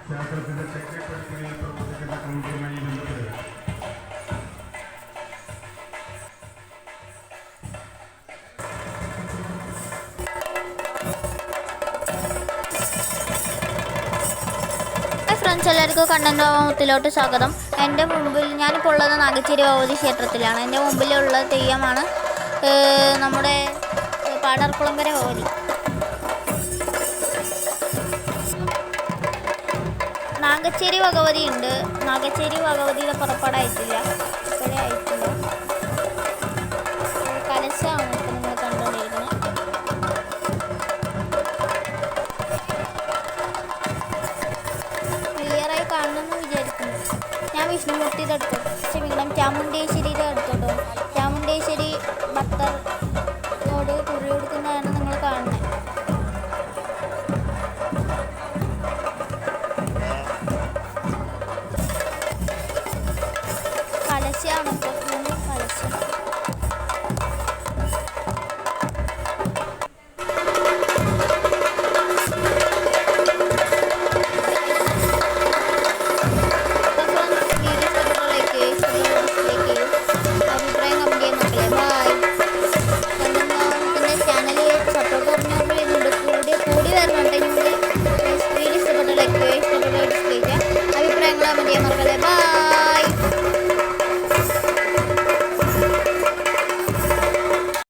ക്ഷേത്രത്തിന്റെ തെക്കേപ്പടിക്കലിൽ പ്രവർത്തിക്കുന്ന കൗണ്ടറുമായി ബന്ധപ്പെടുക. ഫ്രണ്ട്സ്, എല്ലാവർക്കും കണ്ണൻ ഗ്രാമത്തിലോട്ട് സ്വാഗതം. എൻ്റെ മുമ്പിൽ ഞാനിപ്പോൾ ഉള്ളത് നാഗച്ചേരി ഭഗവതി ക്ഷേത്രത്തിലാണ്. എൻ്റെ മുമ്പിലുള്ള തെയ്യമാണ് നമ്മുടെ പാടാർകുളങ്കര ഭഗവതി. നാഗച്ചേരി ഭഗവതി ഉണ്ട്. നാഗച്ചേരി ഭഗവതിയുടെ പുറപ്പാടായിട്ടില്ല, ഇപ്പോഴേ ആയിട്ടില്ല. കലശമാണ് ഇപ്പോൾ നിങ്ങൾ കണ്ടുകൊണ്ടിരിക്കുന്നത്. ക്ലിയറായി കാണണമെന്ന് വിചാരിക്കുന്നു. ഞാൻ വിഷ്ണുമൂർത്തിയുടെ അടുത്തോട്ട് ക്ഷമിക്കണം, ചാമുണ്ടേശ്വരിയുടെ അടുത്തോട്ടോ. ചാമുണ്ടേശ്വരി ഭക്തരോട് കുറി കൊടുക്കുന്നതാണ് നിങ്ങൾ കാണുന്നത്.